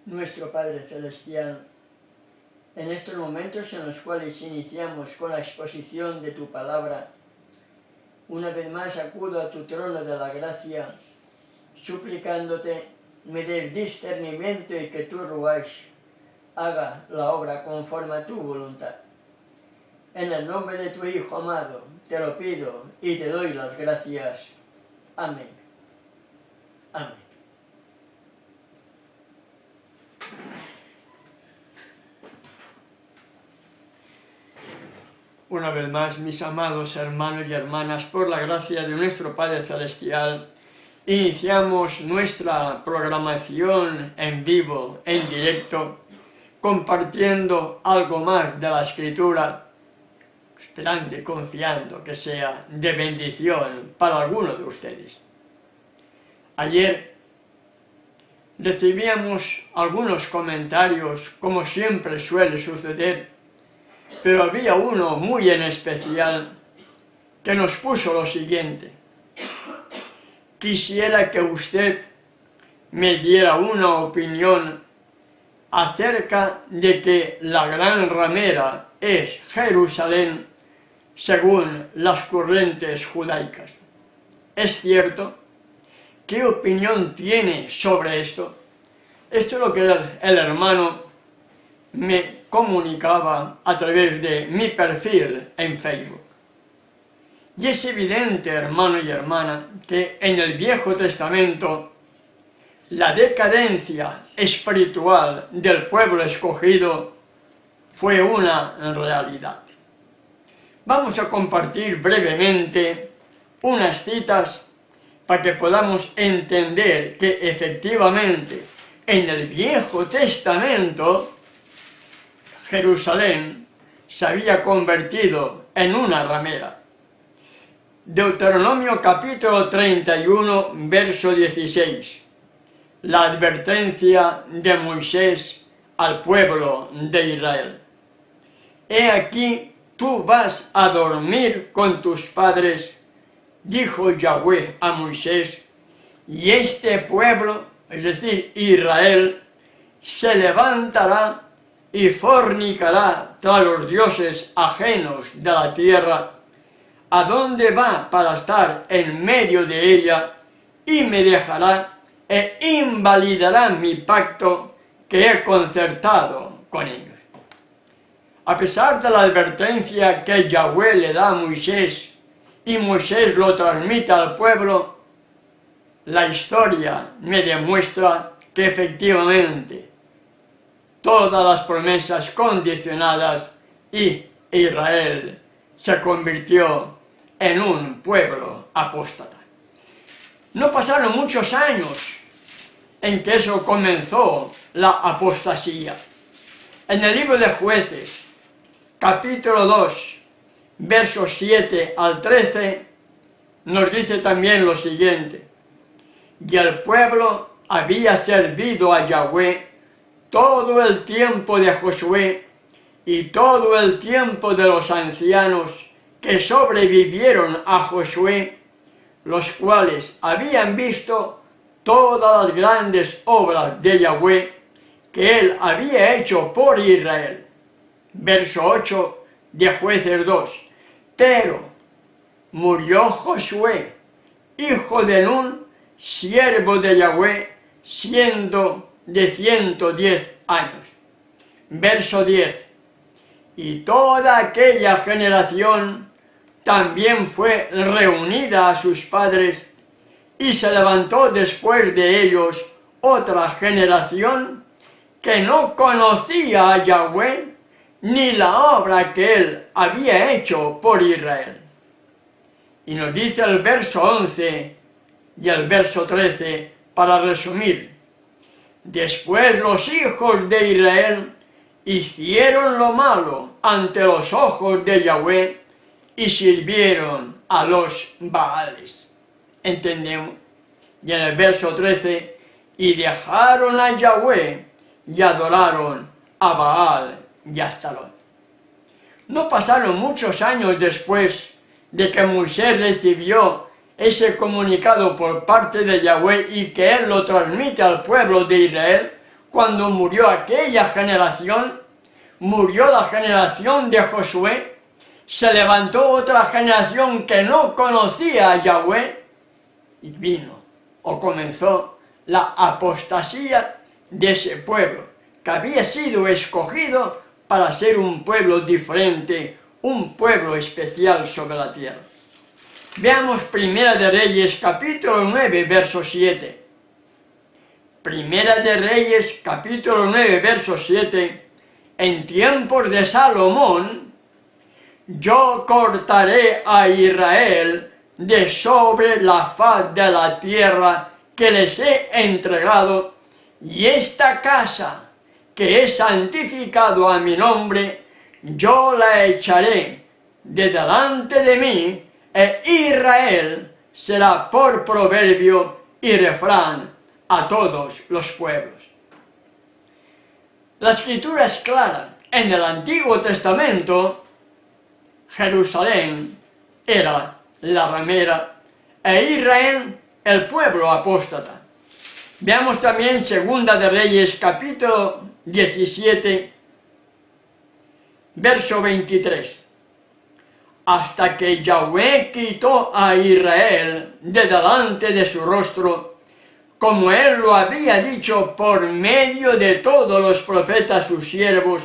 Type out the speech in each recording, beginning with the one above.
nuestro Padre Celestial, en estos momentos en los cuales iniciamos con la exposición de tu palabra, una vez más acudo a tu trono de la gracia, suplicándote me des discernimiento y que tu Ruach haga la obra conforme a tu voluntad. En el nombre de tu Hijo amado, te lo pido y te doy las gracias. Amén. Amén. Una vez más, mis amados hermanos y hermanas, por la gracia de nuestro Padre Celestial, iniciamos nuestra programación en vivo, en directo, compartiendo algo más de la Escritura, esperando y confiando que sea de bendición para alguno de ustedes. Ayer recibíamos algunos comentarios, como siempre suele suceder, pero había uno muy en especial que nos puso lo siguiente: quisiera que usted me diera una opinión acerca de que la gran ramera es Jerusalén según las corrientes judaicas. ¿Es cierto? ¿Qué opinión tiene sobre esto? Esto es lo que el hermano me comunicaba a través de mi perfil en Facebook. Y es evidente, hermano y hermana, que en el Viejo Testamento la decadencia espiritual del pueblo escogido fue una realidad. Vamos a compartir brevemente unas citas para que podamos entender que efectivamente en el Viejo Testamento Jerusalén se había convertido en una ramera. Deuteronomio capítulo 31, verso 16. La advertencia de Moisés al pueblo de Israel. He aquí, tú vas a dormir con tus padres, dijo Yahweh a Moisés, y este pueblo, es decir, Israel, se levantará y fornicará tras los dioses ajenos de la tierra, a dónde va para estar en medio de ella, y me dejará e invalidará mi pacto que he concertado con ellos. A pesar de la advertencia que Yahweh le da a Moisés, y Moisés lo transmite al pueblo, la historia me demuestra que efectivamente todas las promesas condicionadas y Israel se convirtió en un pueblo apóstata. No pasaron muchos años en que eso comenzó, la apostasía. En el libro de Jueces, capítulo 2, versos 7 al 13, nos dice también lo siguiente: y el pueblo había servido a Yahweh todo el tiempo de Josué y todo el tiempo de los ancianos que sobrevivieron a Josué, los cuales habían visto todas las grandes obras de Yahweh que él había hecho por Israel. Verso 8 de Jueces 2. Pero murió Josué, hijo de Nun, siervo de Yahweh, siendo de 110 años. Verso 10. Y toda aquella generación también fue reunida a sus padres, y se levantó después de ellos otra generación que no conocía a Yahweh ni la obra que él había hecho por Israel. Y nos dice el verso 11 y el verso 13, para resumir: después los hijos de Israel hicieron lo malo ante los ojos de Yahweh y sirvieron a los Baales. ¿Entendemos? Y en el verso 13, y dejaron a Yahweh y adoraron a Baal y a Astarot. No pasaron muchos años después de que Moisés recibió ese comunicado por parte de Yahweh y que él lo transmite al pueblo de Israel, cuando murió aquella generación, murió la generación de Josué, se levantó otra generación que no conocía a Yahweh y vino o comenzó la apostasía de ese pueblo que había sido escogido para ser un pueblo diferente, un pueblo especial sobre la tierra. Veamos Primera de Reyes capítulo 9 verso 7. Primera de Reyes capítulo 9 verso 7. En tiempos de Salomón, yo cortaré a Israel de sobre la faz de la tierra que les he entregado, y esta casa que he santificado a mi nombre, yo la echaré de delante de mí, e Israel será por proverbio y refrán a todos los pueblos. La escritura es clara. En el Antiguo Testamento, Jerusalén era la ramera e Israel el pueblo apóstata. Veamos también Segunda de Reyes capítulo 17, verso 23. Hasta que Yahweh quitó a Israel de delante de su rostro, como él lo había dicho por medio de todos los profetas sus siervos,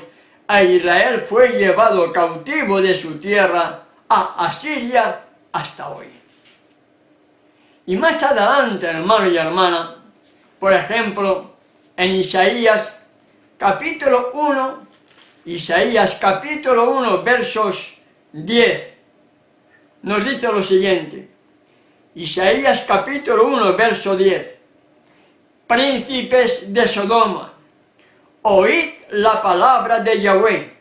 a Israel fue llevado cautivo de su tierra a Asiria hasta hoy. Y más adelante, hermano y hermana, por ejemplo, en Isaías capítulo 1, Isaías capítulo 1, versos 10, nos dice lo siguiente. Isaías capítulo 1, verso 10. Príncipes de Sodoma, oíd la palabra de Yahweh,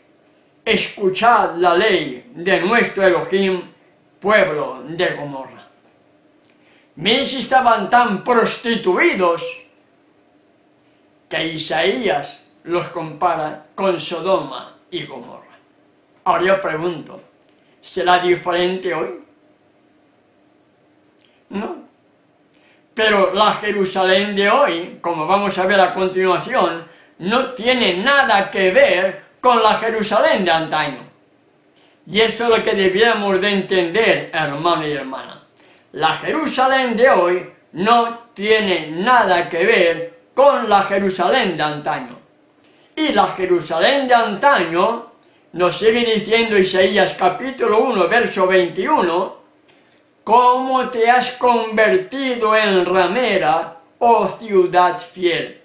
escuchad la ley de nuestro Elohim, pueblo de Gomorra. Miren si estaban tan prostituidos que Isaías los compara con Sodoma y Gomorra. Ahora yo pregunto, ¿será diferente hoy? No. Pero la Jerusalén de hoy, como vamos a ver a continuación, no tiene nada que ver con la Jerusalén de antaño. Y esto es lo que debiéramos de entender, hermano y hermana. La Jerusalén de hoy no tiene nada que ver con la Jerusalén de antaño. Y la Jerusalén de antaño, nos sigue diciendo Isaías capítulo 1, verso 21, ¿cómo te has convertido en ramera, oh ciudad fiel?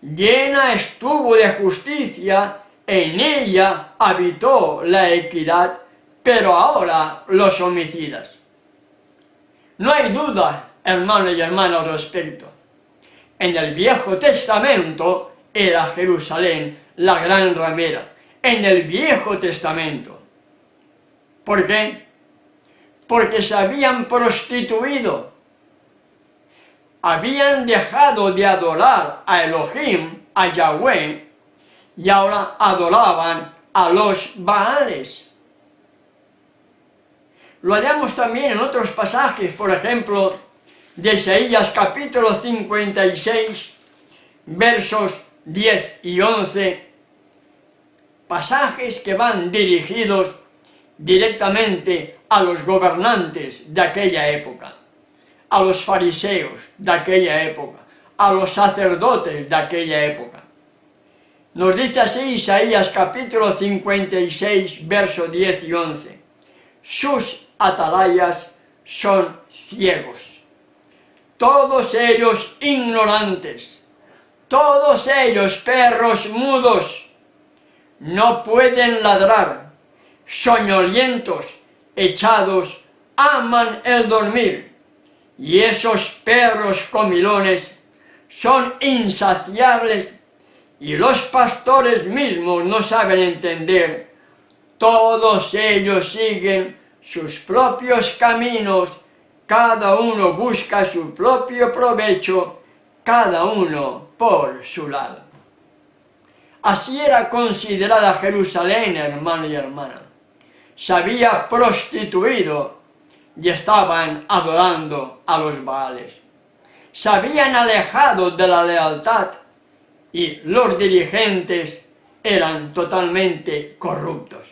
Llena estuvo de justicia, en ella habitó la equidad, pero ahora los homicidas. No hay duda, hermano y hermana, al respecto. En el Viejo Testamento era Jerusalén la gran ramera. En el Viejo Testamento. ¿Por qué? Porque se habían prostituido. Habían dejado de adorar a Elohim, a Yahweh, y ahora adoraban a los Baales. Lo hallamos también en otros pasajes, por ejemplo, de Isaías capítulo 56, versos 10 y 11, pasajes que van dirigidos directamente a los gobernantes de aquella época, a los fariseos de aquella época, a los sacerdotes de aquella época. Nos dice así Isaías capítulo 56, versos 10 y 11. Sus atalayas son ciegos, todos ellos ignorantes, todos ellos perros mudos, no pueden ladrar, soñolientos, echados, aman el dormir, y esos perros comilones son insaciables, y los pastores mismos no saben entender. Todos ellos siguen sus propios caminos, cada uno busca su propio provecho, cada uno por su lado. Así era considerada Jerusalén, hermano y hermana. Se había prostituido y estaban adorando a los Baales. Se habían alejado de la lealtad y los dirigentes eran totalmente corruptos.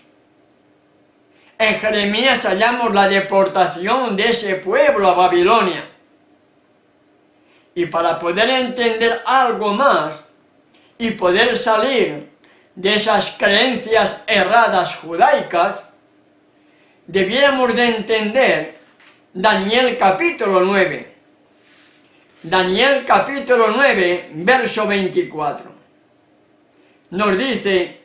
En Jeremías hallamos la deportación de ese pueblo a Babilonia. Y para poder entender algo más y poder salir de esas creencias erradas judaicas, debiéramos de entender Daniel capítulo 9. Daniel capítulo 9, verso 24. Nos dice: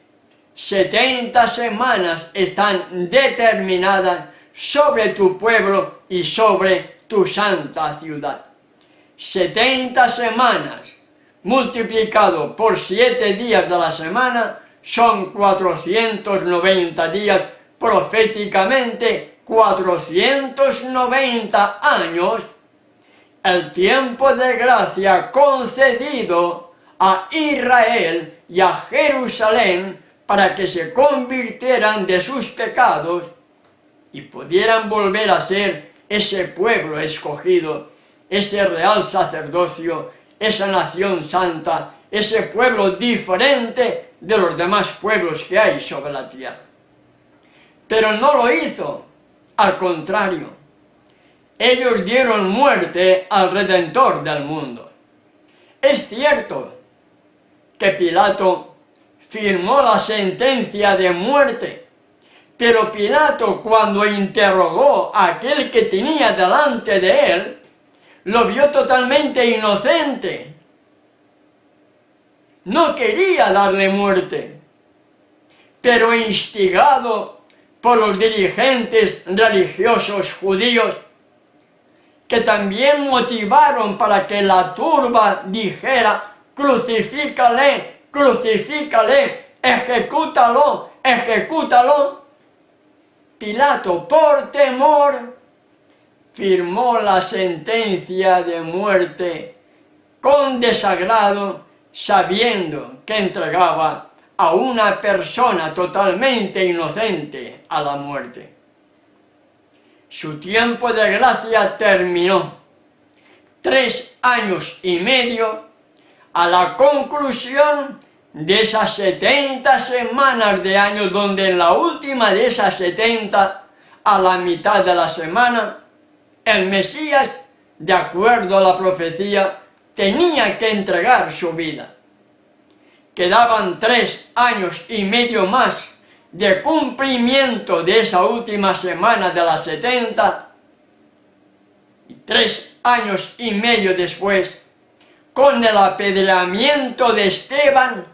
70 semanas están determinadas sobre tu pueblo y sobre tu santa ciudad. 70 semanas multiplicado por 7 días de la semana son 490 días, proféticamente 490 años, el tiempo de gracia concedido a Israel y a Jerusalén para que se convirtieran de sus pecados y pudieran volver a ser ese pueblo escogido, ese real sacerdocio, esa nación santa, ese pueblo diferente de los demás pueblos que hay sobre la tierra. Pero no lo hizo, al contrario, ellos dieron muerte al Redentor del mundo. Es cierto que Pilato firmó la sentencia de muerte, pero Pilato, cuando interrogó a aquel que tenía delante de él, lo vio totalmente inocente. No quería darle muerte, pero instigado por los dirigentes religiosos judíos, que también motivaron para que la turba dijera: crucifícale, crucifícale, ejecútalo, ejecútalo. Pilato, por temor, firmó la sentencia de muerte con desagrado, sabiendo que entregaba a una persona totalmente inocente a la muerte. Su tiempo de gracia terminó. 3 años y medio a la conclusión de esas 70 semanas de años, donde en la última de esas 70, a la mitad de la semana, el Mesías, de acuerdo a la profecía, tenía que entregar su vida. Quedaban 3 años y medio más de cumplimiento de esa última semana de las 70, y 3 años y medio después, con el apedreamiento de Esteban,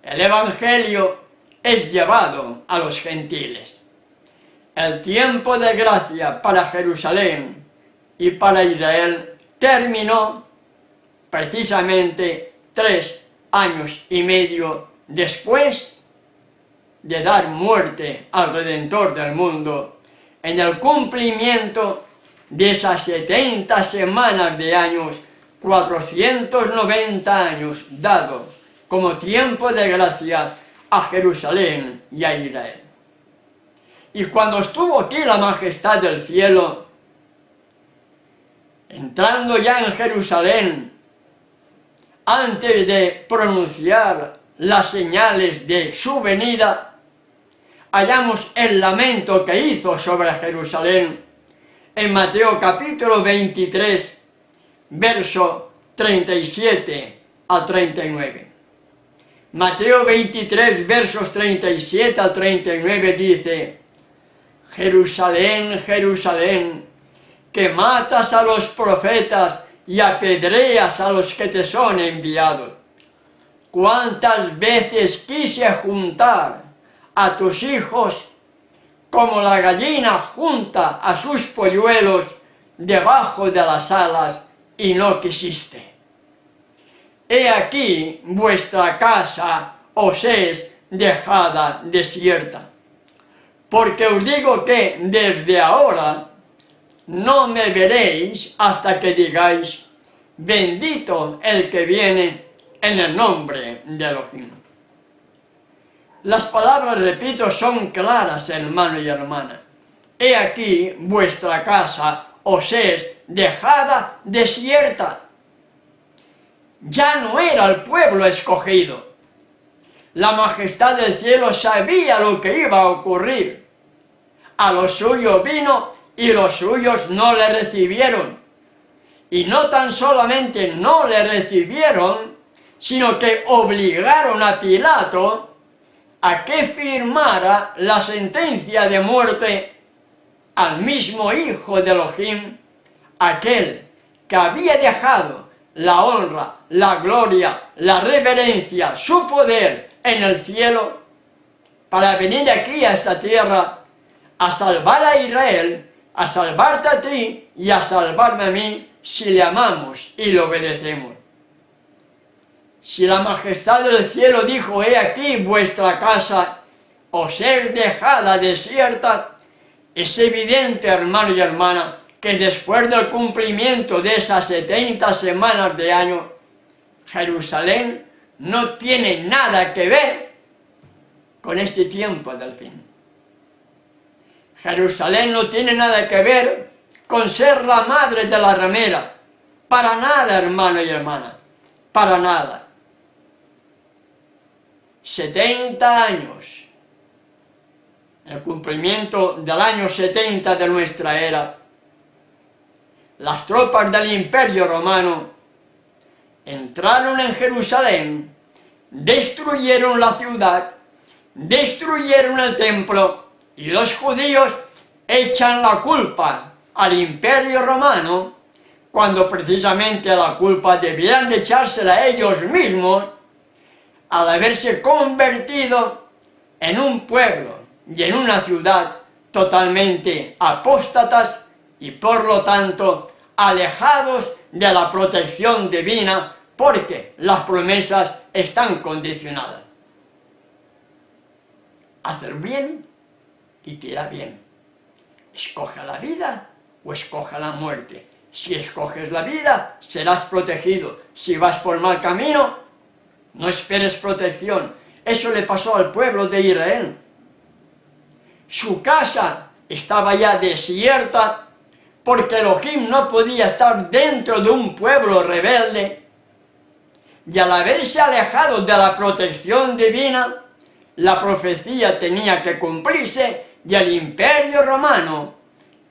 el Evangelio es llevado a los gentiles. El tiempo de gracia para Jerusalén y para Israel terminó precisamente 3 años y medio después de dar muerte al Redentor del mundo, en el cumplimiento de esas 70 semanas de años, 490 años dados como tiempo de gracia a Jerusalén y a Israel. Y cuando estuvo aquí la majestad del cielo, entrando ya en Jerusalén, antes de pronunciar las señales de su venida, hallamos el lamento que hizo sobre Jerusalén en Mateo capítulo 23, verso 37 al 39. Mateo 23, versos 37 al 39 dice: Jerusalén, Jerusalén, que matas a los profetas y apedreas a los que te son enviados. ¿Cuántas veces quise juntar a tus hijos como la gallina junta a sus polluelos debajo de las alas, y no quisiste? He aquí vuestra casa os es dejada desierta. Porque os digo que desde ahora no me veréis hasta que digáis: bendito el que viene en el nombre de Elohim. Las palabras, repito, son claras, hermano y hermana. He aquí vuestra casa os es dejada desierta. ya no era el pueblo escogido. La majestad del cielo sabía lo que iba a ocurrir. A los suyos vino y los suyos no le recibieron. Y no tan solamente no le recibieron, sino que obligaron a Pilato a que firmara la sentencia de muerte al mismo Hijo de Elohim, aquel que había dejado la honra, la gloria, la reverencia, su poder en el cielo, para venir aquí a esta tierra a salvar a Israel, a salvarte a ti y a salvarme a mí, si le amamos y le obedecemos. Si la majestad del cielo dijo, he aquí vuestra casa os es dejada desierta, es evidente, hermano y hermana, que después del cumplimiento de esas 70 semanas de año, Jerusalén no tiene nada que ver con este tiempo del fin. Jerusalén no tiene nada que ver con ser la madre de la ramera. Para nada, hermano y hermana, para nada. 70 años, el cumplimiento del año 70 de nuestra era, las tropas del Imperio Romano entraron en Jerusalén, destruyeron la ciudad, destruyeron el templo, y los judíos echan la culpa al Imperio Romano, cuando precisamente la culpa debían de echársela a ellos mismos, al haberse convertido en un pueblo y en una ciudad totalmente apóstatas y por lo tanto alejados de la protección divina, porque las promesas están condicionadas. Hacer bien y te irá bien. Escoge la vida o escoge la muerte. Si escoges la vida, serás protegido. Si vas por mal camino, no esperes protección. Eso le pasó al pueblo de Israel. Su casa estaba ya desierta porque Elohim no podía estar dentro de un pueblo rebelde. Y al haberse alejado de la protección divina, la profecía tenía que cumplirse y el Imperio Romano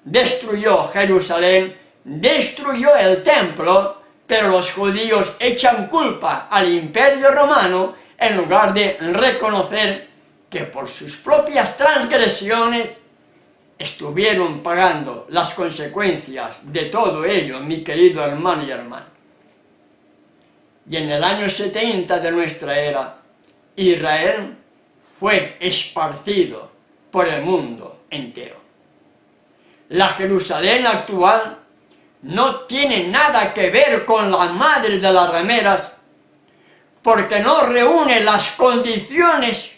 destruyó Jerusalén, destruyó el templo, pero los judíos echan culpa al Imperio Romano en lugar de reconocer que por sus propias transgresiones estuvieron pagando las consecuencias de todo ello, mi querido hermano y hermana. Y en el año 70 de nuestra era, Israel fue esparcido por el mundo entero. La Jerusalén actual no tiene nada que ver con la madre de las rameras, porque no reúne las condiciones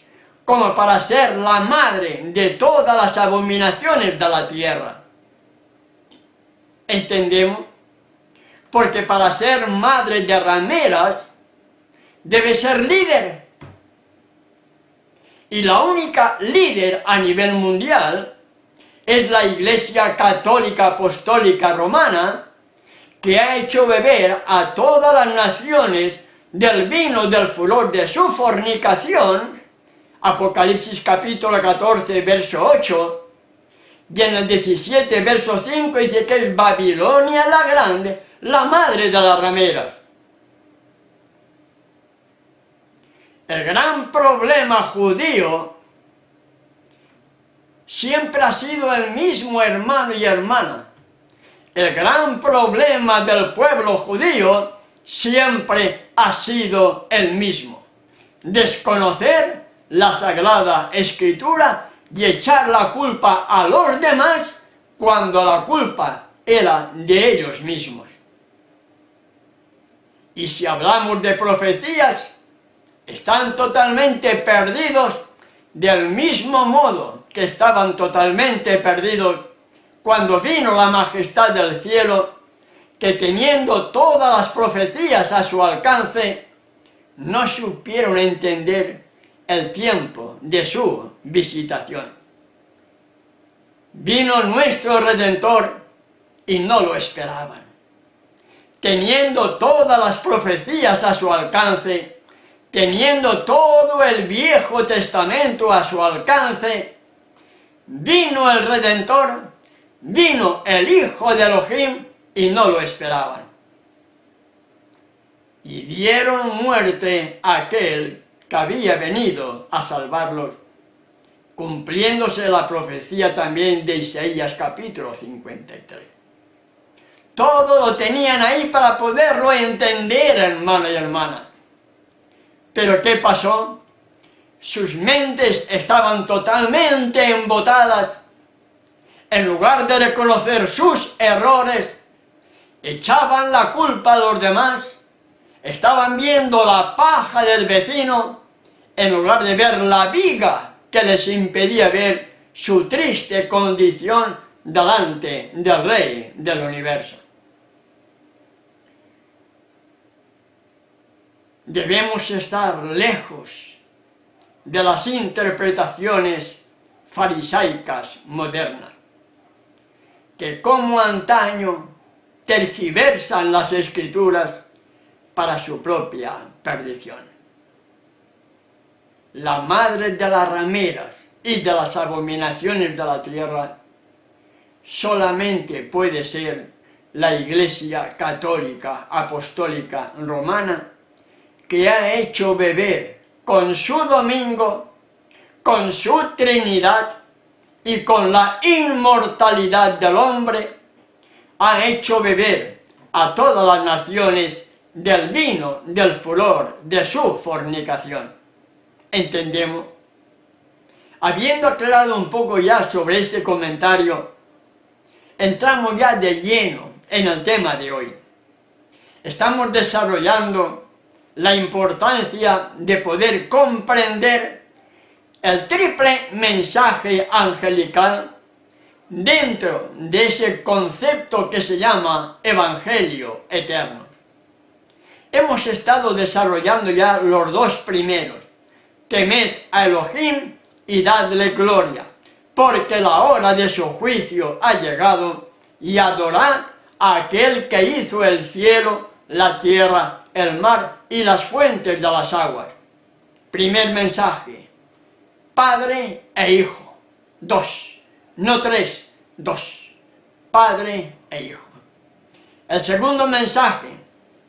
como para ser la madre de todas las abominaciones de la tierra. ¿Entendemos? Porque para ser madre de rameras debe ser líder. Y la única líder a nivel mundial es la Iglesia Católica Apostólica Romana, que ha hecho beber a todas las naciones del vino del furor de su fornicación, Apocalipsis capítulo 14, verso 8, y en el 17, verso 5, dice que es Babilonia la Grande, la madre de las rameras. El gran problema judío siempre ha sido el mismo, hermano y hermana. El gran problema del pueblo judío siempre ha sido el mismo: desconocer la Sagrada Escritura y echar la culpa a los demás cuando la culpa era de ellos mismos. Y si hablamos de profecías, están totalmente perdidos del mismo modo que estaban totalmente perdidos cuando vino la majestad del cielo, que teniendo todas las profecías a su alcance, no supieron entender el tiempo de su visitación. Vino nuestro Redentor y no lo esperaban. teniendo todas las profecías a su alcance, teniendo todo el Viejo Testamento a su alcance, vino el Redentor, vino el Hijo de Elohim y no lo esperaban. Y dieron muerte a aquel que había venido a salvarlos, cumpliéndose la profecía también de Isaías capítulo 53. Todo lo tenían ahí para poderlo entender, hermano y hermana. Pero ¿qué pasó? Sus mentes estaban totalmente embotadas. En lugar de reconocer sus errores, echaban la culpa a los demás, estaban viendo la paja del vecino, en lugar de ver la viga que les impedía ver su triste condición delante del Rey del universo. Debemos estar lejos de las interpretaciones farisaicas modernas, que como antaño tergiversan las Escrituras para su propia perdición. La madre de las rameras y de las abominaciones de la tierra solamente puede ser la Iglesia Católica Apostólica Romana, que ha hecho beber con su domingo, con su Trinidad y con la inmortalidad del hombre, ha hecho beber a todas las naciones del vino, del furor, de su fornicación. ¿Entendemos? Habiendo aclarado un poco ya sobre este comentario, entramos ya de lleno en el tema de hoy. Estamos desarrollando la importancia de poder comprender el triple mensaje angelical dentro de ese concepto que se llama Evangelio eterno. Hemos estado desarrollando ya los dos primeros: temed a Elohim y dadle gloria, porque la hora de su juicio ha llegado, y adorad a aquel que hizo el cielo, la tierra, el mar y las fuentes de las aguas. Primer mensaje: Padre e Hijo. Dos, no tres, dos. Padre e Hijo. El segundo mensaje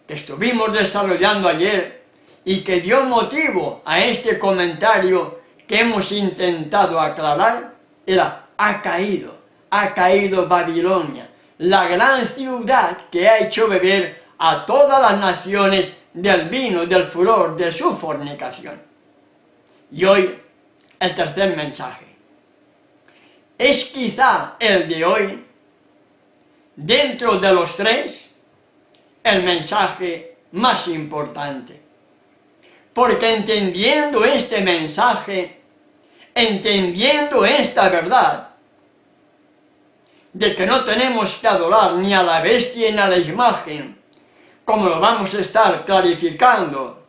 que estuvimos desarrollando ayer y que dio motivo a este comentario que hemos intentado aclarar era: ha caído Babilonia, la gran ciudad que ha hecho beber a todas las naciones del vino, del furor, de su fornicación. Y hoy, el tercer mensaje. Es quizá el de hoy, dentro de los tres, el mensaje más importante. Porque entendiendo este mensaje, entendiendo esta verdad, de que no tenemos que adorar ni a la bestia ni a la imagen, como lo vamos a estar clarificando,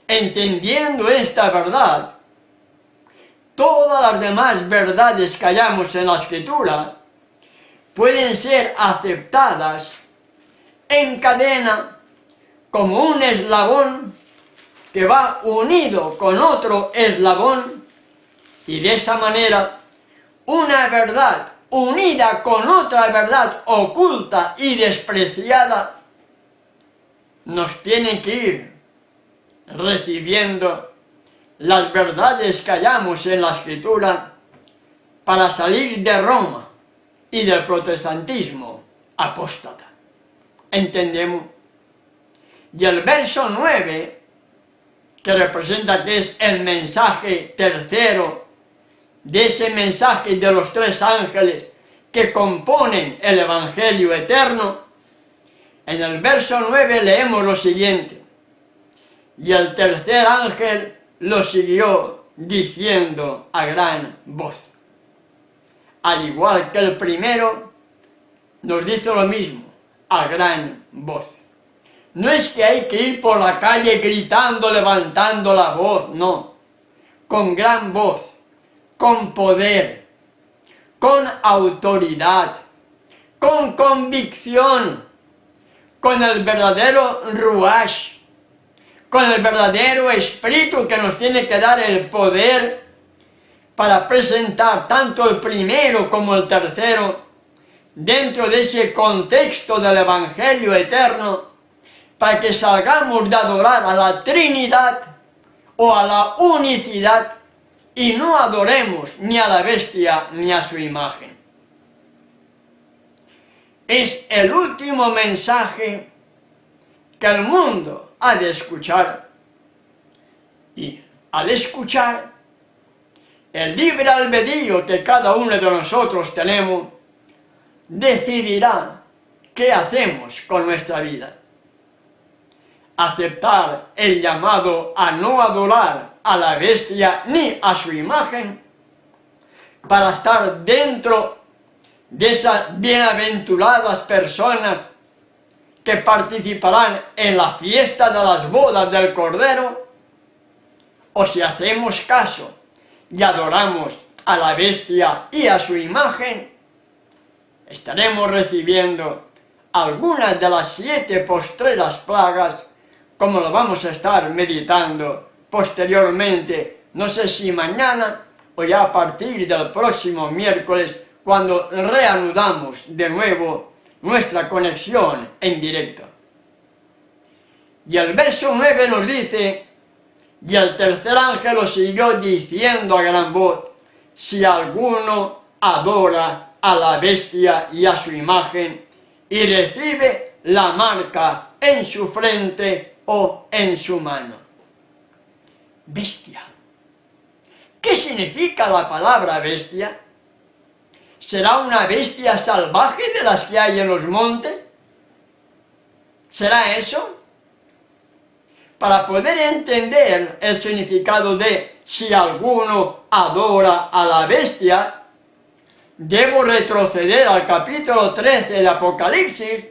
entendiendo esta verdad, todas las demás verdades que hallamos en la Escritura pueden ser aceptadas en cadena como un eslabón que va unido con otro eslabón, y de esa manera una verdad unida con otra verdad oculta y despreciada nos tiene que ir recibiendo las verdades que hallamos en la Escritura para salir de Roma y del protestantismo apóstata. ¿Entendemos? Y el verso 9, que representa que es el mensaje tercero de ese mensaje de los tres ángeles que componen el Evangelio eterno, en el verso 9 leemos lo siguiente: y el tercer ángel lo siguió diciendo a gran voz. Al igual que el primero, nos dice lo mismo, a gran voz. No es que hay que ir por la calle gritando, levantando la voz, no. Con gran voz, con poder, con autoridad, con convicción, con el verdadero Ruach, con el verdadero espíritu que nos tiene que dar el poder para presentar tanto el primero como el tercero dentro de ese contexto del Evangelio eterno, para que salgamos de adorar a la Trinidad o a la unicidad y no adoremos ni a la bestia ni a su imagen. Es el último mensaje que el mundo ha de escuchar, y al escuchar, el libre albedrío que cada uno de nosotros tenemos decidirá qué hacemos con nuestra vida. Aceptar el llamado a no adorar a la bestia ni a su imagen, para estar dentro de esas bienaventuradas personas que participarán en la fiesta de las bodas del Cordero, o si hacemos caso y adoramos a la bestia y a su imagen, estaremos recibiendo algunas de las 7 postreras plagas, como lo vamos a estar meditando posteriormente, no sé si mañana o ya a partir del próximo miércoles, cuando reanudamos de nuevo nuestra conexión en directo. Y el verso 9 nos dice: y el tercer ángel lo siguió diciendo a gran voz: si alguno adora a la bestia y a su imagen, y recibe la marca en su frente o en su mano. Bestia. ¿Qué significa la palabra bestia? ¿Será una bestia salvaje de las que hay en los montes? ¿Será eso? Para poder entender el significado de si alguno adora a la bestia, debo retroceder al capítulo 13 de Apocalipsis,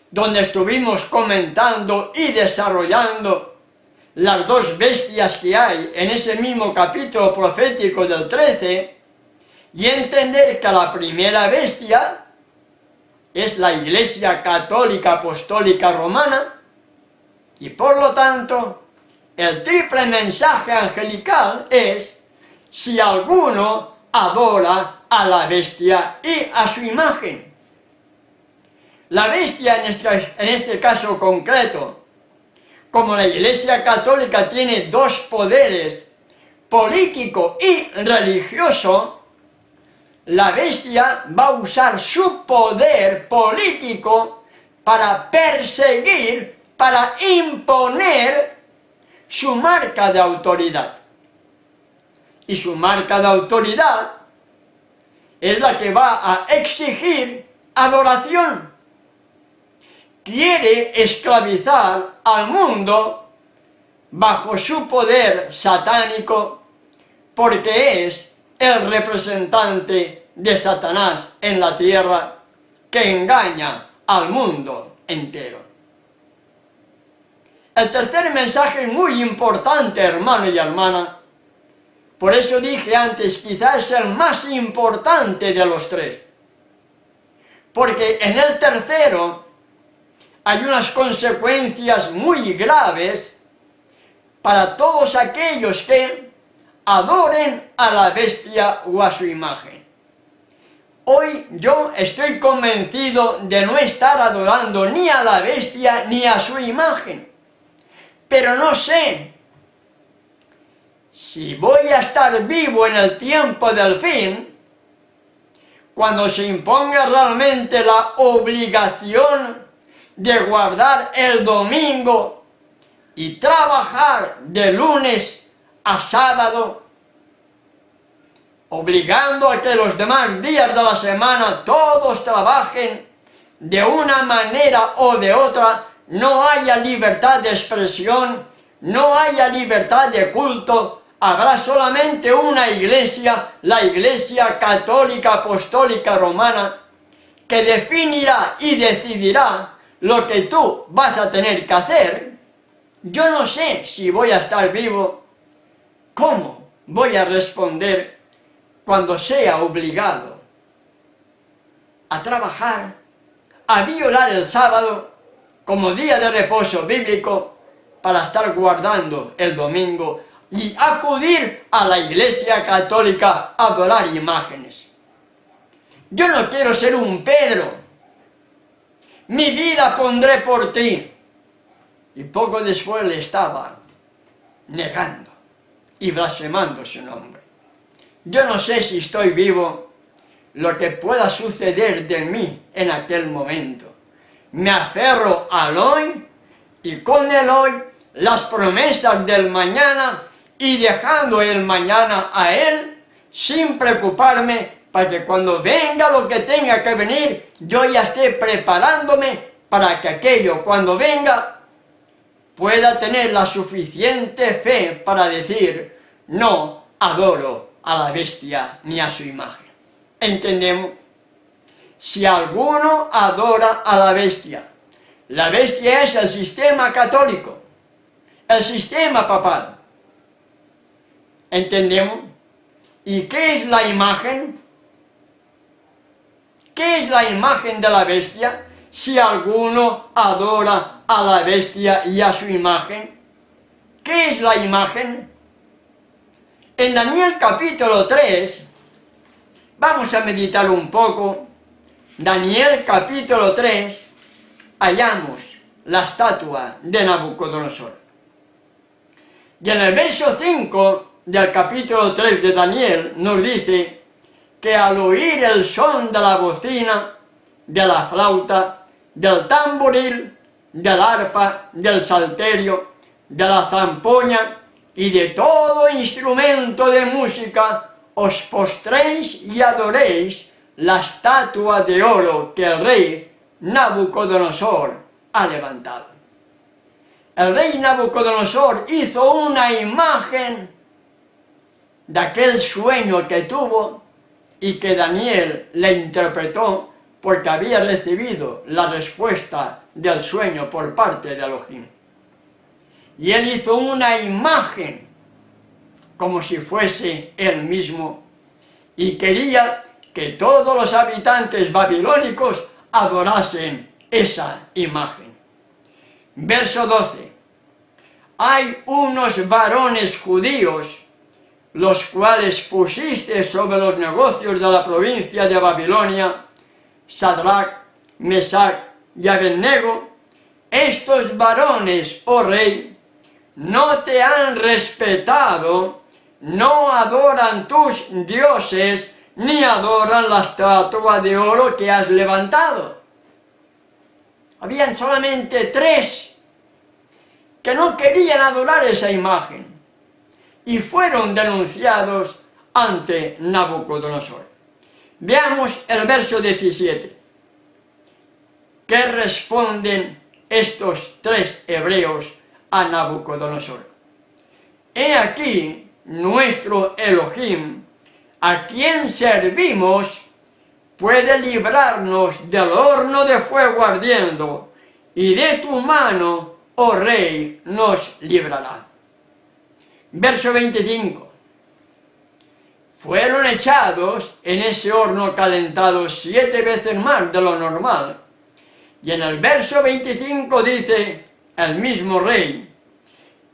donde estuvimos comentando y desarrollando las 2 bestias que hay en ese mismo capítulo profético del 13, y entender que la primera bestia es la Iglesia Católica Apostólica Romana, y por lo tanto el triple mensaje angelical es: si alguno adora a la bestia y a su imagen. La bestia en este caso concreto, como la Iglesia Católica tiene 2 poderes, político y religioso, la bestia va a usar su poder político para perseguir, para imponer su marca de autoridad. Y su marca de autoridad es la que va a exigir adoración. Quiere esclavizar al mundo bajo su poder satánico, porque es el representante de Satanás en la tierra, que engaña al mundo entero. El tercer mensaje es muy importante, hermano y hermana. Por eso dije antes, quizás es el más importante de los 3. Porque en el tercero hay unas consecuencias muy graves para todos aquellos que adoren a la bestia o a su imagen. Hoy yo estoy convencido de no estar adorando ni a la bestia ni a su imagen, pero no sé si voy a estar vivo en el tiempo del fin, cuando se imponga realmente la obligación de guardar el domingo y trabajar de lunes a sábado, obligando a que los demás días de la semana todos trabajen de una manera o de otra, no haya libertad de expresión, no haya libertad de culto, habrá solamente una iglesia, la Iglesia Católica Apostólica Romana, que definirá y decidirá lo que tú vas a tener que hacer. Yo no sé si voy a estar vivo. ¿Cómo voy a responder cuando sea obligado a trabajar, a violar el sábado como día de reposo bíblico para estar guardando el domingo y acudir a la Iglesia Católica a adorar imágenes. Yo no quiero ser un Pedro. Mi vida pondré por ti. Y poco después le estaba negando y blasfemando su nombre. Yo no sé si estoy vivo, lo que pueda suceder de mí en aquel momento. Me aferro al hoy y con el hoy las promesas del mañana y dejando el mañana a Él sin preocuparme para que cuando venga lo que tenga que venir yo ya esté preparándome para que aquello cuando venga pueda tener la suficiente fe para decir no adoro a la bestia ni a su imagen. ¿Entendemos? Si alguno adora a la bestia es el sistema católico, el sistema papal. ¿Entendemos? ¿Y qué es la imagen? ¿Qué es la imagen de la bestia? Si alguno adora a la bestia y a su imagen, ¿qué es la imagen? En Daniel capítulo 3, vamos a meditar un poco. Daniel capítulo 3, hallamos la estatua de Nabucodonosor. Y en el verso 5 del capítulo 3 de Daniel nos dice que al oír el son de la bocina, de la flauta, del tamboril, del arpa, del salterio, de la zampoña y de todo instrumento de música, os postréis y adoréis la estatua de oro que el rey Nabucodonosor ha levantado. El rey Nabucodonosor hizo una imagen de aquel sueño que tuvo y que Daniel le interpretó porque había recibido la respuesta del sueño por parte de Elohim. Y él hizo una imagen como si fuese él mismo y quería que todos los habitantes babilónicos adorasen esa imagen. Verso 12. Hay unos varones judíos, los cuales pusiste sobre los negocios de la provincia de Babilonia, Sadrach, Mesach y Abednego. Estos varones, oh rey, no te han respetado, no adoran tus dioses, ni adoran la estatua de oro que has levantado. Habían solamente 3 que no querían adorar esa imagen y fueron denunciados ante Nabucodonosor. Veamos el verso 17. ¿Qué responden estos 3 hebreos a Nabucodonosor? He aquí nuestro Elohim, a quien servimos, puede librarnos del horno de fuego ardiendo, y de tu mano, oh rey, nos librará. Verso 25. Fueron echados en ese horno calentado 7 veces más de lo normal. Y en el verso 25 dice el mismo rey: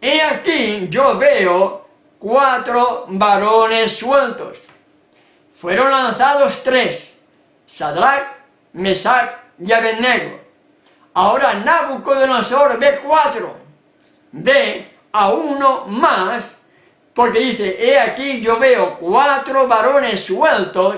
he aquí yo veo 4 varones sueltos. Fueron lanzados 3, Sadrach, Mesach y Abednego. Ahora Nabucodonosor ve 4, ve a uno más, porque dice, he aquí yo veo 4 varones sueltos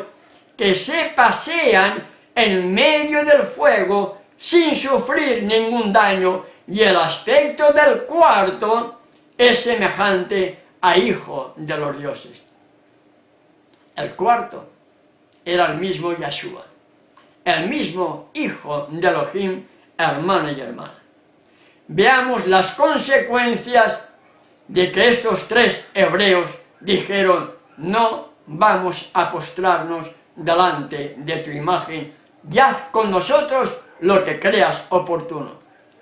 que se pasean en medio del fuego sin sufrir ningún daño, y el aspecto del cuarto es semejante a hijo de los dioses. El cuarto era el mismo Yeshua, el mismo hijo de Elohim, hermano y hermana. Veamos las consecuencias de que estos 3 hebreos dijeron: no vamos a postrarnos delante de tu imagen, y haz con nosotros lo que creas oportuno.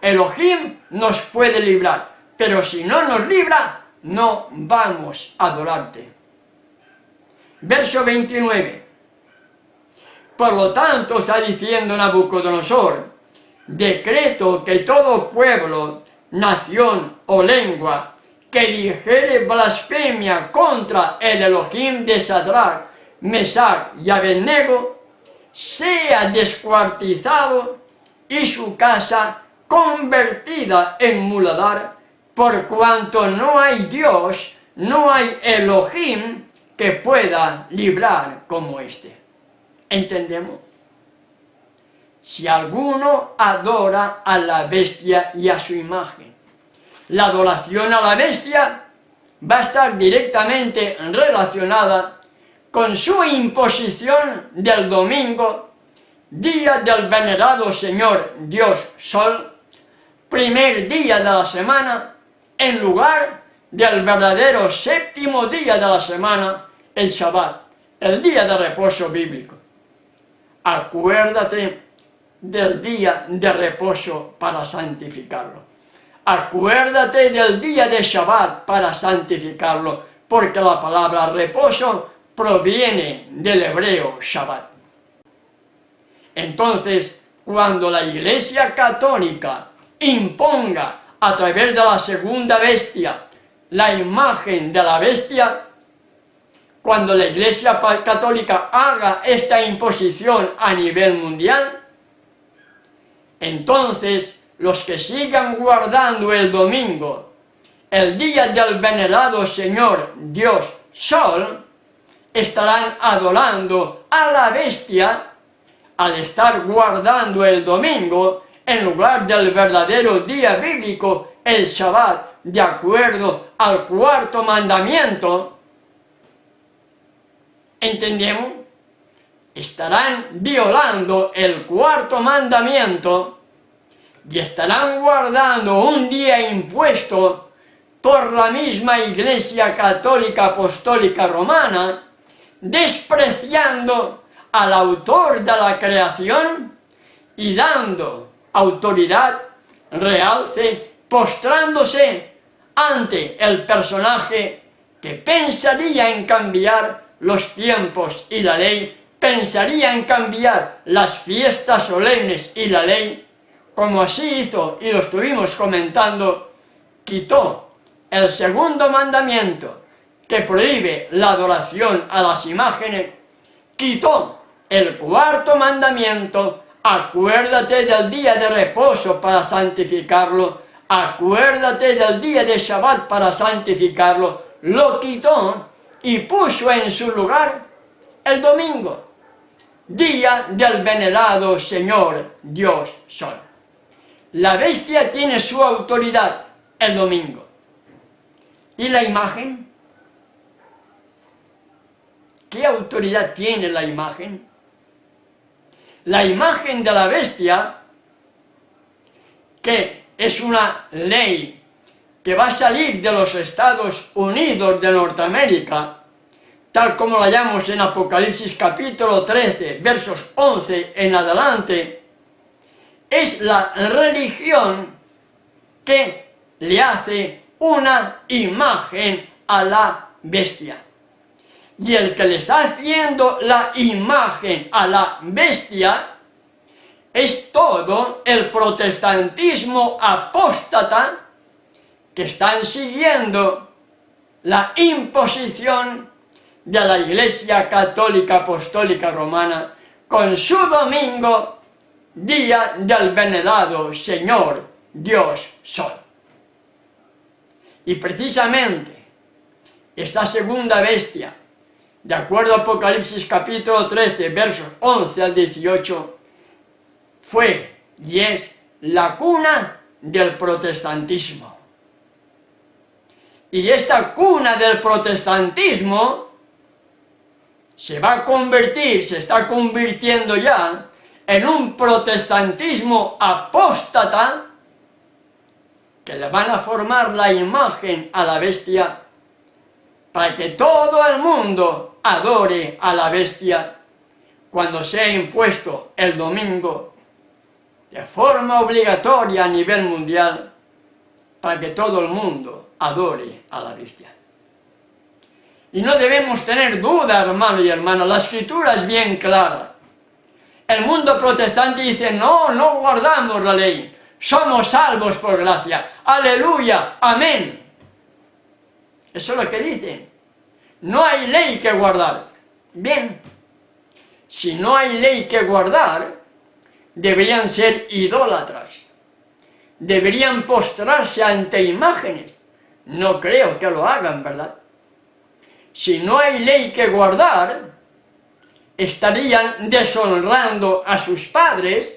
Elohim nos puede librar, pero si no nos libra, no vamos a adorarte. Verso 29. Por lo tanto, está diciendo Nabucodonosor, decreto que todo pueblo, nación o lengua que dijere blasfemia contra el Elohim de Sadrach, Mesach y Abednego, sea descuartizado y su casa convertida en muladar, por cuanto no hay Dios, no hay Elohim que pueda librar como este. ¿Entendemos? Si alguno adora a la bestia y a su imagen, la adoración a la bestia va a estar directamente relacionada con su imposición del domingo, día del venerado Señor Dios Sol, primer día de la semana, en lugar del verdadero séptimo día de la semana, el Shabbat, el día de reposo bíblico. Acuérdate del día de reposo para santificarlo. Acuérdate del día de Shabbat para santificarlo, porque la palabra reposo proviene del hebreo Shabbat. Entonces, cuando la Iglesia Católica imponga a través de la segunda bestia la imagen de la bestia, cuando la Iglesia Católica haga esta imposición a nivel mundial, entonces los que sigan guardando el domingo, el día del venerado Señor Dios Sol, estarán adorando a la bestia al estar guardando el domingo en lugar del verdadero día bíblico, el Shabbat, de acuerdo al cuarto mandamiento. ¿Entendemos? Estarán violando el cuarto mandamiento y estarán guardando un día impuesto por la misma Iglesia Católica Apostólica Romana, despreciando al autor de la creación y dando autoridad, realce, postrándose ante el personaje que pensaría en cambiar los tiempos y la ley, pensaría en cambiar las fiestas solemnes y la ley, como así hizo, y lo estuvimos comentando, quitó el segundo mandamiento que prohíbe la adoración a las imágenes, quitó el cuarto mandamiento, acuérdate del día de reposo para santificarlo, acuérdate del día de Shabbat para santificarlo, lo quitó y puso en su lugar el domingo, día del venerado Señor Dios Sol. La bestia tiene su autoridad el domingo. ¿Y la imagen? ¿Qué autoridad tiene la imagen? La imagen de la bestia, que es una ley que va a salir de los Estados Unidos de Norteamérica, tal como la hallamos en Apocalipsis capítulo 13, versos 11 en adelante, es la religión que le hace una imagen a la bestia. Y el que le está haciendo la imagen a la bestia es todo el protestantismo apóstata que están siguiendo la imposición de la Iglesia Católica Apostólica Romana con su domingo, día del venerado Señor Dios Sol. Y precisamente esta segunda bestia, de acuerdo a Apocalipsis capítulo 13, versos 11 al 18, fue y es la cuna del protestantismo. Y esta cuna del protestantismo se va a convertir, se está convirtiendo ya, en un protestantismo apóstata, que le van a formar la imagen a la bestia, para que todo el mundo adore a la bestia cuando sea impuesto el domingo de forma obligatoria a nivel mundial, para que todo el mundo adore a la bestia. Y no debemos tener duda, hermano y hermana, la Escritura es bien clara. El mundo protestante dice, no, no guardamos la ley, somos salvos por gracia. Aleluya, amén. Eso es lo que dicen. No hay ley que guardar. Bien, si no hay ley que guardar, deberían ser idólatras. Deberían postrarse ante imágenes. No creo que lo hagan, ¿verdad? Si no hay ley que guardar, estarían deshonrando a sus padres,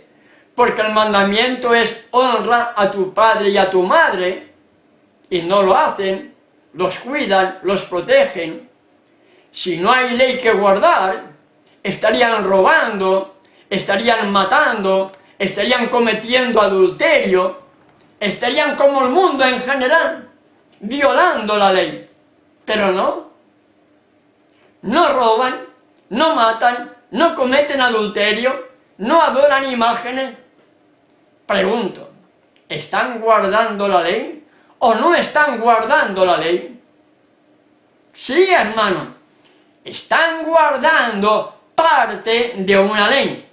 porque el mandamiento es honra a tu padre y a tu madre, y no lo hacen, los cuidan, los protegen. Si no hay ley que guardar, estarían robando, estarían matando, estarían cometiendo adulterio, estarían como el mundo en general, violando la ley. Pero no roban, no matan, no cometen adulterio, no adoran imágenes. Pregunto, ¿están guardando la ley o no están guardando la ley? Sí, hermano, están guardando parte de una ley.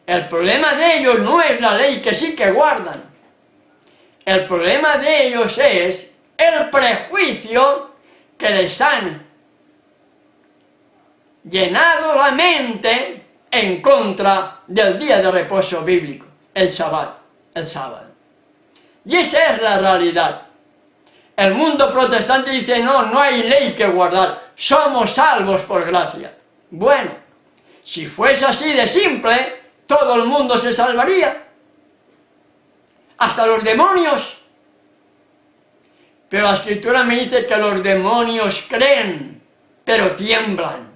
El problema de ellos no es la ley que sí que guardan. El problema de ellos es el prejuicio que les han llenado la mente en contra del día de reposo bíblico, el sábado. Y esa es la realidad. El mundo protestante dice, no, no hay ley que guardar, somos salvos por gracia. Bueno, si fuese así de simple, todo el mundo se salvaría. Hasta los demonios. Pero la Escritura me dice que los demonios creen, pero tiemblan.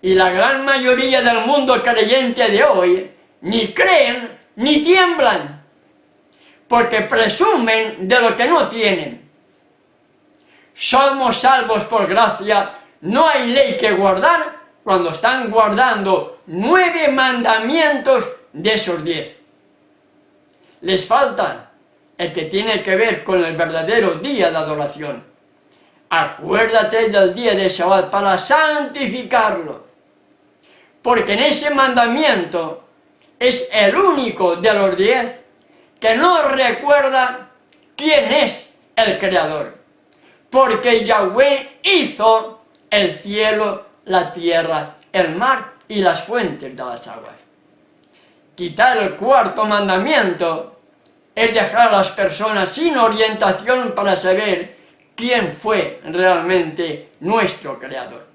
Y la gran mayoría del mundo creyente de hoy ni creen ni tiemblan, porque presumen de lo que no tienen. Somos salvos por gracia, no hay ley que guardar cuando están guardando 9 mandamientos de esos 10. Les falta el que tiene que ver con el verdadero día de adoración. Acuérdate del día de Shabbat para santificarlo, porque en ese mandamiento es el único de los 10 que no recuerda quién es el Creador, porque Yahweh hizo el cielo, la tierra, el mar y las fuentes de las aguas. Quitar el 4º mandamiento es dejar a las personas sin orientación para saber quién fue realmente nuestro Creador.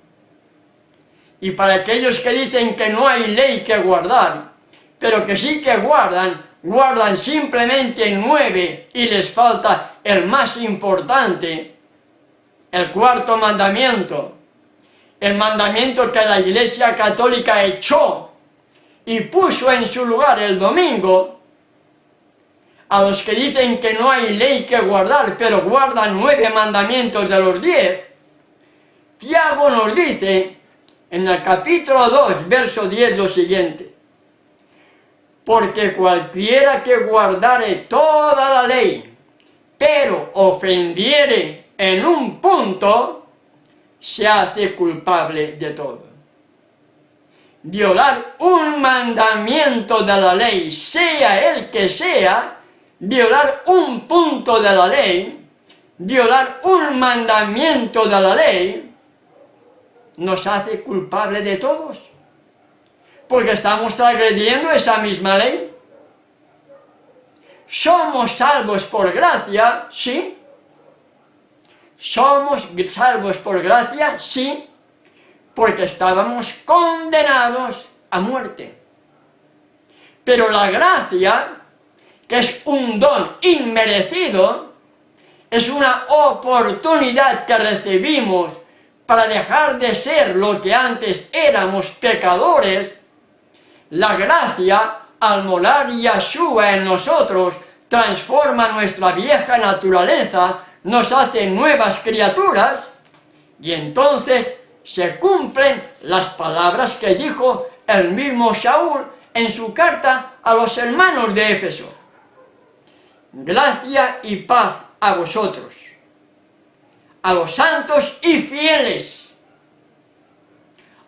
Y para aquellos que dicen que no hay ley que guardar, pero que sí que guardan simplemente 9 y les falta el más importante, el 4º mandamiento, el mandamiento que la Iglesia Católica echó y puso en su lugar el domingo. A los que dicen que no hay ley que guardar, pero guardan 9 mandamientos de los 10, Tiago nos dice en el capítulo 2, verso 10 lo siguiente: porque cualquiera que guardare toda la ley, pero ofendiere en un punto, se hace culpable de todo. Violar un mandamiento de la ley, sea el que sea, violar un punto de la ley, violar un mandamiento de la ley, nos hace culpable de todos, porque estamos transgrediendo esa misma ley. ¿Somos salvos por gracia? Sí. ¿Somos salvos por gracia? Sí, porque estábamos condenados a muerte. Pero la gracia, que es un don inmerecido, es una oportunidad que recibimos para dejar de ser lo que antes éramos, pecadores. La gracia, al morar Yahshua en nosotros, transforma nuestra vieja naturaleza, nos hace nuevas criaturas, y entonces se cumplen las palabras que dijo el mismo Saúl en su carta a los hermanos de Éfeso: gracia y paz a vosotros, a los santos y fieles,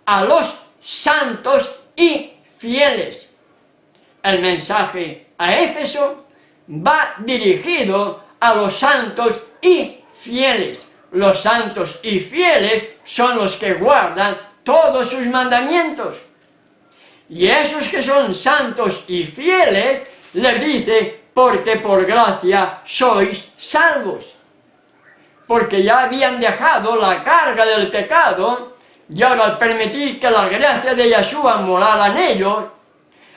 a los santos y fieles. El mensaje a Éfeso va dirigido a los santos y fieles. Los santos y fieles son los que guardan todos sus mandamientos. Y esos que son santos y fieles, les dice, porque por gracia sois salvos. Porque ya habían dejado la carga del pecado, y ahora al permitir que la gracia de Yeshua morara en ellos,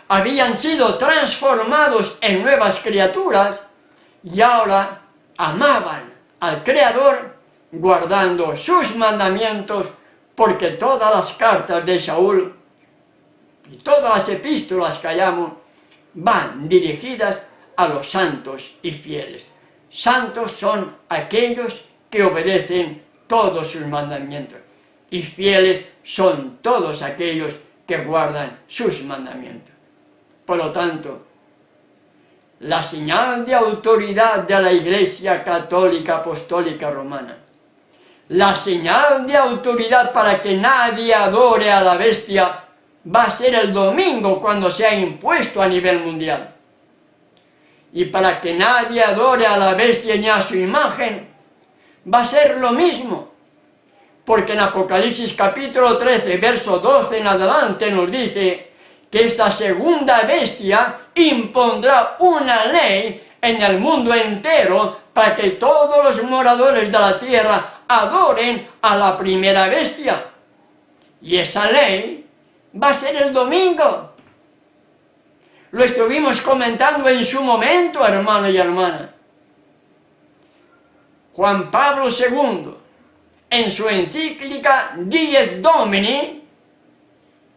habían sido transformados en nuevas criaturas, y ahora amaban al Creador, guardando sus mandamientos, porque todas las cartas de Saúl y todas las epístolas que hallamos van dirigidas a los santos y fieles. Santos son aquellos que obedecen todos sus mandamientos, y fieles son todos aquellos que guardan sus mandamientos. Por lo tanto, la señal de autoridad de la Iglesia Católica Apostólica Romana, la señal de autoridad para que nadie adore a la bestia, va a ser el domingo cuando sea impuesto a nivel mundial. Y para que nadie adore a la bestia ni a su imagen, va a ser lo mismo. Porque en Apocalipsis capítulo 13, verso 12 en adelante nos dice que esta segunda bestia impondrá una ley en el mundo entero para que todos los moradores de la tierra adoren a la primera bestia. Y esa ley va a ser el domingo. Lo estuvimos comentando en su momento, hermano y hermana. Juan Pablo II, en su encíclica Dies Domini,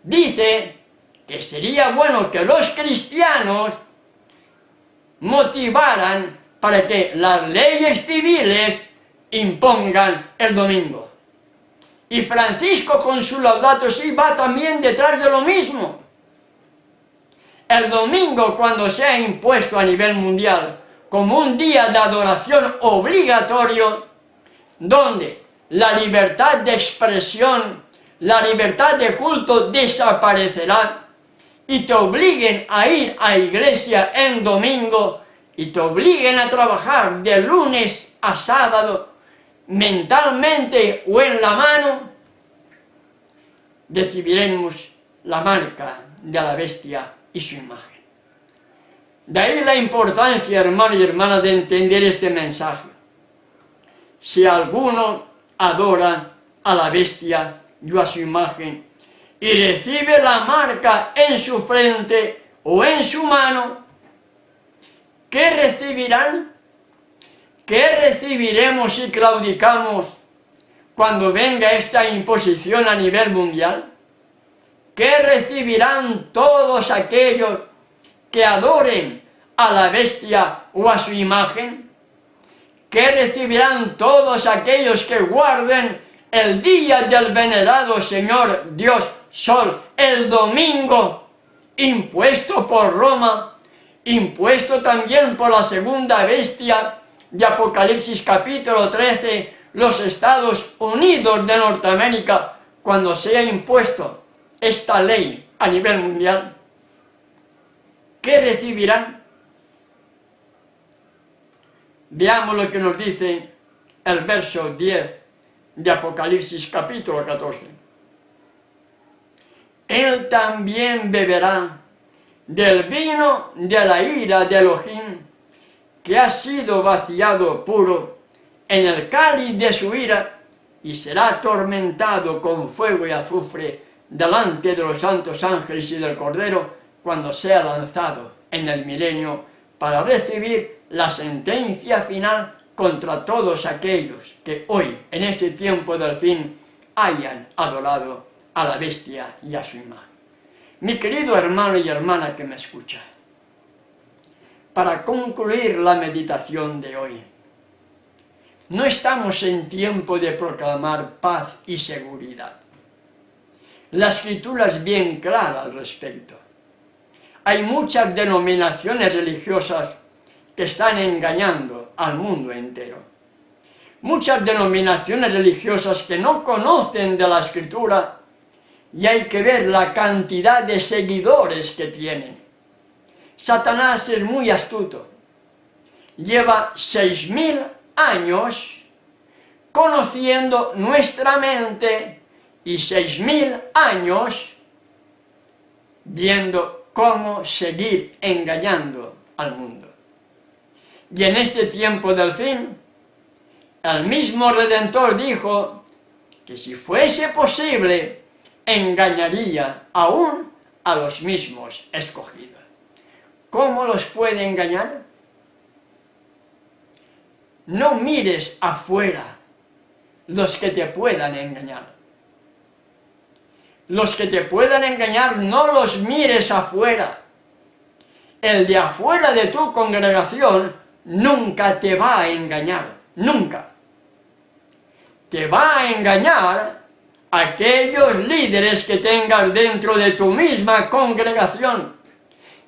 dice que sería bueno que los cristianos motivaran para que las leyes civiles impongan el domingo. Y Francisco con su Laudato Si va también detrás de lo mismo. El domingo, cuando sea impuesto a nivel mundial como un día de adoración obligatorio, donde la libertad de expresión, la libertad de culto desaparecerá, y te obliguen a ir a iglesia en domingo, y te obliguen a trabajar de lunes a sábado, mentalmente o en la mano, recibiremos la marca de la bestia y su imagen. De ahí la importancia, hermanos y hermanas, de entender este mensaje. Si alguno adora a la bestia y a su imagen y recibe la marca en su frente o en su mano, ¿qué recibirán? ¿Qué recibiremos si claudicamos cuando venga esta imposición a nivel mundial? ¿Qué recibirán todos aquellos que adoren a la bestia o a su imagen? ¿Qué recibirán todos aquellos que guarden el día del venerado Señor Dios Sol, el domingo, impuesto por Roma, impuesto también por la segunda bestia de Apocalipsis capítulo 13, los Estados Unidos de Norteamérica, cuando sea impuesto esta ley a nivel mundial? ¿Qué recibirán? Veamos lo que nos dice el verso 10 de Apocalipsis capítulo 14. Él también beberá del vino de la ira de Elohim, que ha sido vaciado puro en el cáliz de su ira, y será atormentado con fuego y azufre delante de los santos ángeles y del Cordero, cuando sea lanzado en el milenio para recibir la sentencia final contra todos aquellos que hoy, en este tiempo del fin, hayan adorado a la bestia y a su imagen. Mi querido hermano y hermana que me escucha, para concluir la meditación de hoy, no estamos en tiempo de proclamar paz y seguridad. La Escritura es bien clara al respecto. Hay muchas denominaciones religiosas que están engañando al mundo entero. Muchas denominaciones religiosas que no conocen de la Escritura y hay que ver la cantidad de seguidores que tienen. Satanás es muy astuto. Lleva 6000 años conociendo nuestra mente y 6000 años viendo cómo seguir engañando al mundo. Y en este tiempo del fin, el mismo Redentor dijo que si fuese posible, engañaría aún a los mismos escogidos. ¿Cómo los puede engañar? No mires afuera los que te puedan engañar. Los que te puedan engañar, no los mires afuera. El de afuera de tu congregación nunca te va a engañar, nunca. Te va a engañar aquellos líderes que tengas dentro de tu misma congregación.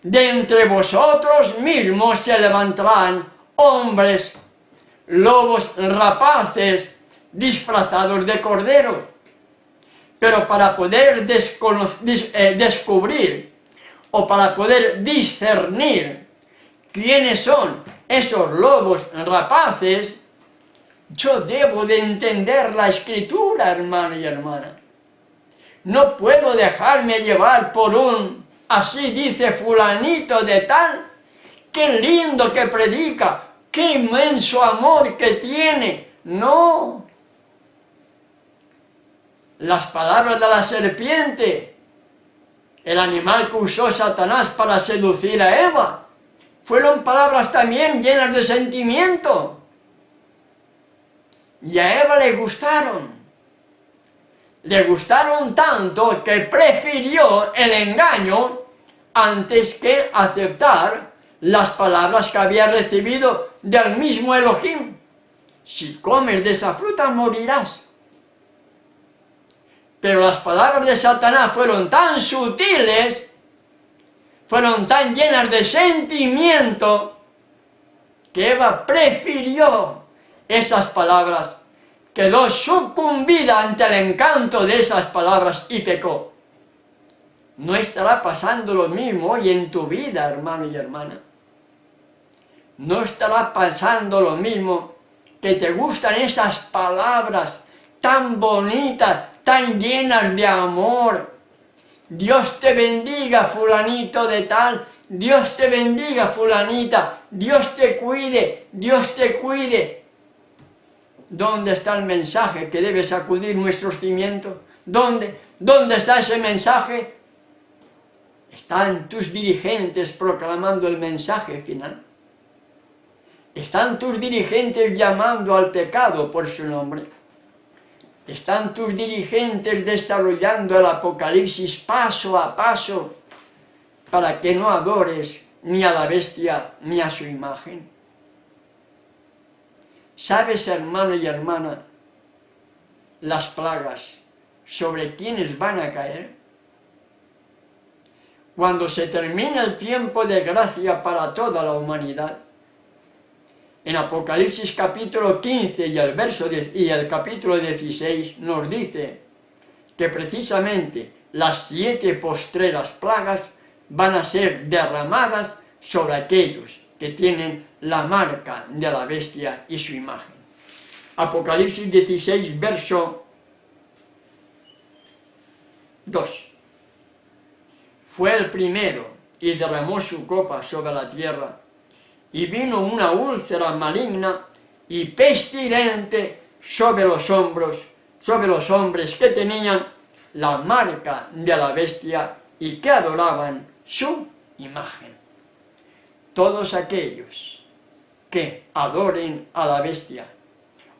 De entre vosotros mismos se levantarán hombres, lobos rapaces, disfrazados de corderos. Pero para poder descubrir o para poder discernir quiénes son esos lobos rapaces, yo debo de entender la Escritura, hermano y hermana. No puedo dejarme llevar por así dice fulanito de tal, qué lindo que predica, qué inmenso amor que tiene. No. Las palabras de la serpiente, el animal que usó Satanás para seducir a Eva, fueron palabras también llenas de sentimiento. Y a Eva le gustaron. Le gustaron tanto que prefirió el engaño antes que aceptar las palabras que había recibido del mismo Elohim. Si comes de esa fruta morirás. Pero las palabras de Satanás fueron tan sutiles, fueron tan llenas de sentimiento, que Eva prefirió esas palabras, quedó sucumbida ante el encanto de esas palabras y pecó. ¿No estará pasando lo mismo hoy en tu vida, hermano y hermana? ¿No estará pasando lo mismo que te gustan esas palabras tan bonitas, tan llenas de amor? Dios te bendiga, fulanito de tal, Dios te bendiga, fulanita, Dios te cuide, Dios te cuide. ¿Dónde está el mensaje que debe sacudir nuestros cimientos? ¿Dónde? ¿Dónde está ese mensaje? ¿Están tus dirigentes proclamando el mensaje final? ¿Están tus dirigentes llamando al pecado por su nombre? ¿Están tus dirigentes desarrollando el Apocalipsis paso a paso para que no adores ni a la bestia ni a su imagen? ¿Sabes, hermano y hermana, las plagas sobre quienes van a caer? Cuando se termine el tiempo de gracia para toda la humanidad, en Apocalipsis capítulo 15 y el capítulo 16 nos dice que precisamente las 7 postreras plagas van a ser derramadas sobre aquellos que tienen la marca de la bestia y su imagen. Apocalipsis 16, verso 2. Fue el primero y derramó su copa sobre la tierra, y vino una úlcera maligna y pestilente sobre los hombres que tenían la marca de la bestia y que adoraban su imagen. Todos aquellos que adoren a la bestia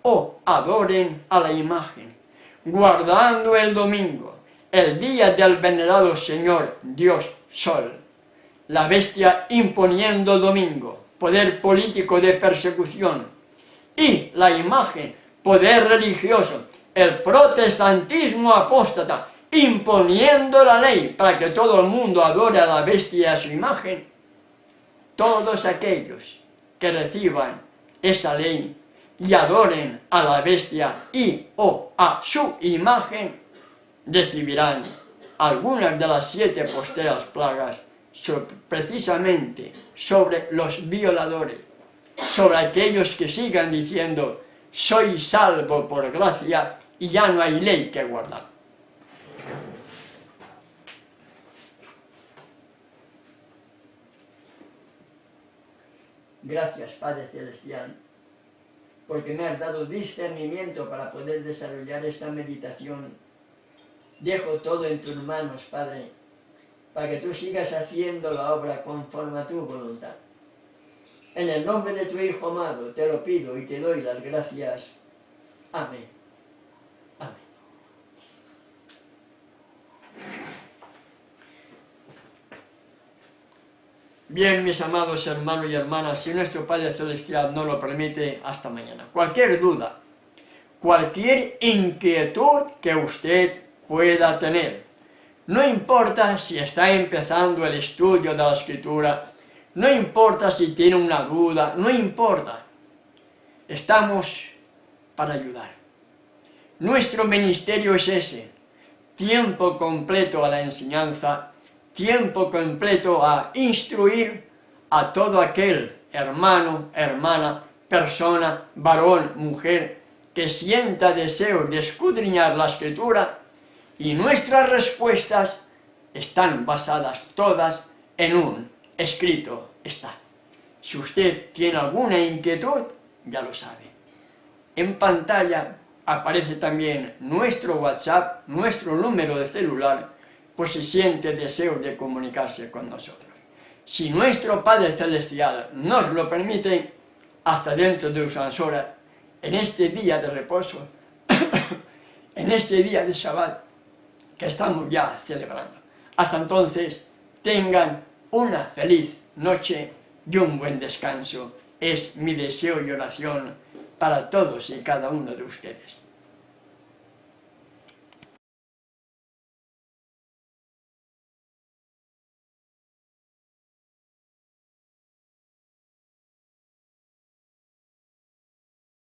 o adoren a la imagen, guardando el domingo, el día del venerado Señor Dios Sol, la bestia imponiendo el domingo, poder político de persecución, y la imagen, poder religioso, el protestantismo apóstata, imponiendo la ley para que todo el mundo adore a la bestia y a su imagen. Todos aquellos que reciban esa ley y adoren a la bestia y o a su imagen, recibirán algunas de las 7 posteras plagas precisamente sobre los violadores, sobre aquellos que sigan diciendo soy salvo por gracia y ya no hay ley que guardar. Gracias, Padre Celestial, porque me has dado discernimiento para poder desarrollar esta meditación. Dejo todo en tus manos, Padre, para que tú sigas haciendo la obra conforme a tu voluntad. En el nombre de tu Hijo amado te lo pido y te doy las gracias. Amén. Amén. Bien, mis amados hermanos y hermanas, si nuestro Padre Celestial no lo permite, hasta mañana. Cualquier duda, cualquier inquietud que usted pueda tener, no importa si está empezando el estudio de la Escritura, no importa si tiene una duda, no importa. Estamos para ayudar. Nuestro ministerio es ese, tiempo completo a la enseñanza, tiempo completo a instruir a todo aquel hermano, hermana, persona, varón, mujer, que sienta deseo de escudriñar la Escritura, y nuestras respuestas están basadas todas en un escrito está. Si usted tiene alguna inquietud, ya lo sabe. En pantalla aparece también nuestro WhatsApp, nuestro número de celular, por si siente deseo de comunicarse con nosotros. Si nuestro Padre Celestial nos lo permite, hasta dentro de unas horas, en este día de reposo, en este día de Shabbat, que estamos ya celebrando. Hasta entonces, tengan una feliz noche y un buen descanso. Es mi deseo y oración para todos y cada uno de ustedes.